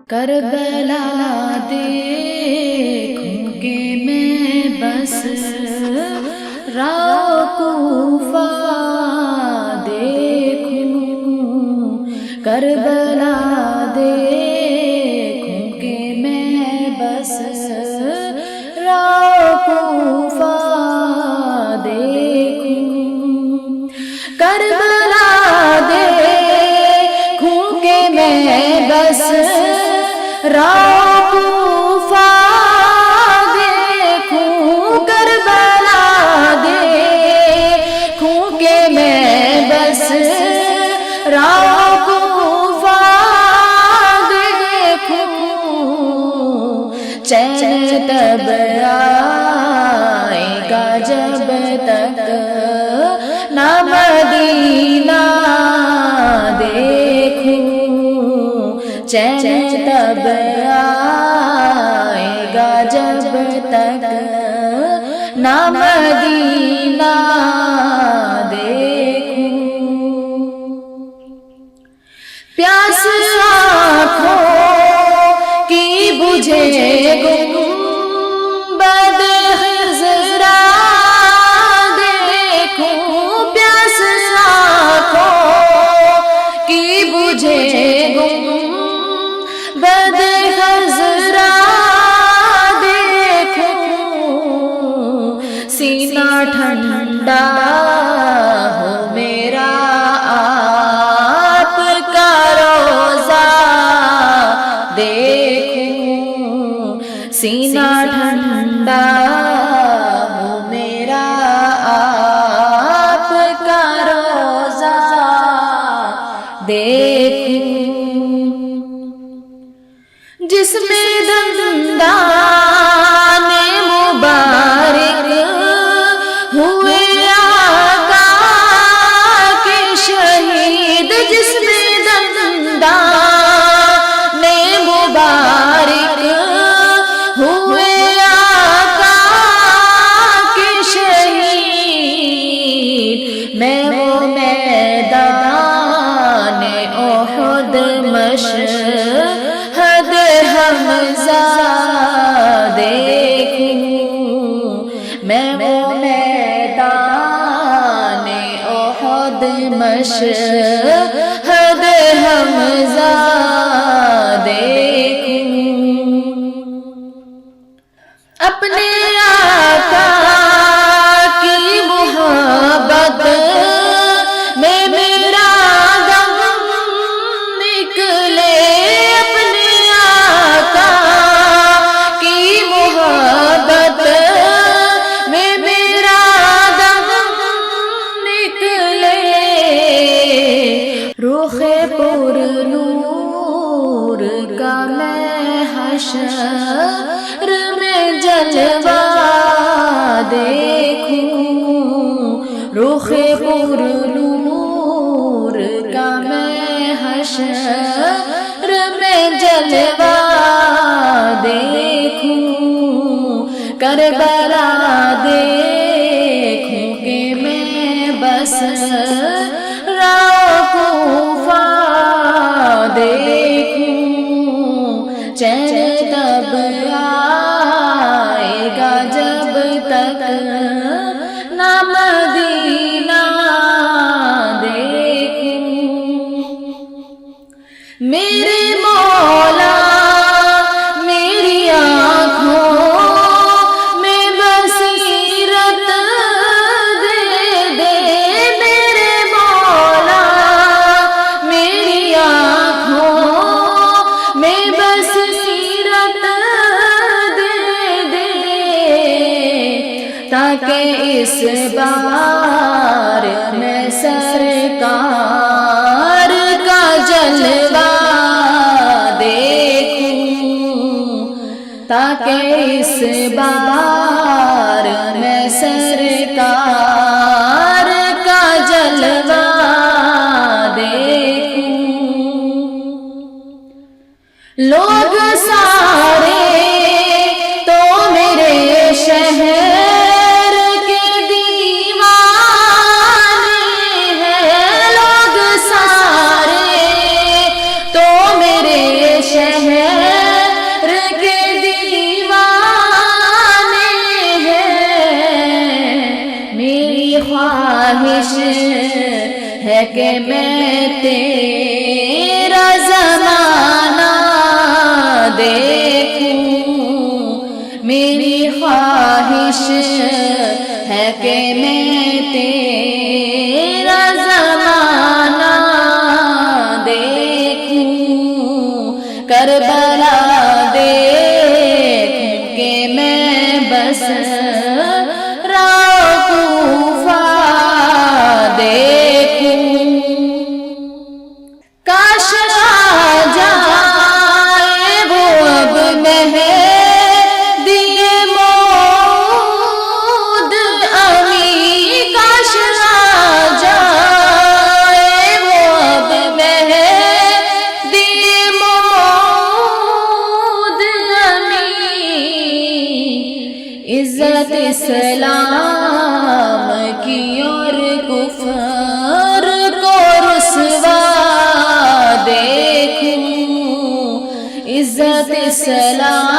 کربلا دیکھوں کہ میں بس راہ کوفہ دیکھوں، کربلا دیکھوں کہ میں بس راہ کوفہ دیکھوں، کربلا دیکھوں کہ میں بس راہ کوفہ دیکھوں، کربلا دیکھوں کہ میں بس راہ کوفہ دیکھوں، چین تب آئے گا جب تک نہ مدینہ دیکھوں، چین تب آئے گا جب تک نہ مدینہ دیکھوں، پیاس آنکھوں کی بجھے گنبد خضرا دیکھوں، پیاس آنکھوں کی بجھے گنبد خضرا دیکھوں، سینہ ٹھنڈا ہو میرا آپ کا روضہ دیکھوں، سینہ ٹھنڈا ہو میرا آپ کا روضہ دیکھوں، جس میں دندان مبارک ہوئے آقا کے شہید، جس میں دندان مبارک ہوئے آقا کے شہید، میں وہ میدان احد مشہد حمزہ دیکھوں، میں وہ میدان احد مشہد حمزہ دیکھوں، اپنے آقا کی محبت میں میرا دم نکلے، اپنے آقا کی محبت میں میرا دم نکلے، رخ پر نور کا میں حشر میں جلوہ دیکھوں، رخ پر نور کا میں حشر میں جلوہ دیکھوں، کربلا دیکھوں کہ میں بس راہ کوفہ دیکھوں، چین تب آئے گا جب تک نہ مدینہ دیکھوں، میرے مولا میری آنکھوں میں بصیرت دے دے، میرے مولا میری آنکھوں میں بصیرت دے دے، تاکہ اس بار میں سرکار کا جلوہ دیکھوں، تاکہ اس بار میں سرکار کا جلوہ دیکھوں، لوگ سارے تو میرے شہر کے دیوانے ہیں، لوگ سارے تو میرے شہر خواہش ہے کہ میں تیرا زمانہ دیکھوں، میری خواہش ہے کہ میں تیرا زمانہ دیکھوں، کربلا دیکھوں کہ میں بس کوفہ دیکھوں، کاش آ جائے وہ اب مہدی موعود امی، کاش آ جائے وہ اب مہدی موعود امی، عزت اسلام کی اور کفر کو رسوا دیکھوں، عزت اسلام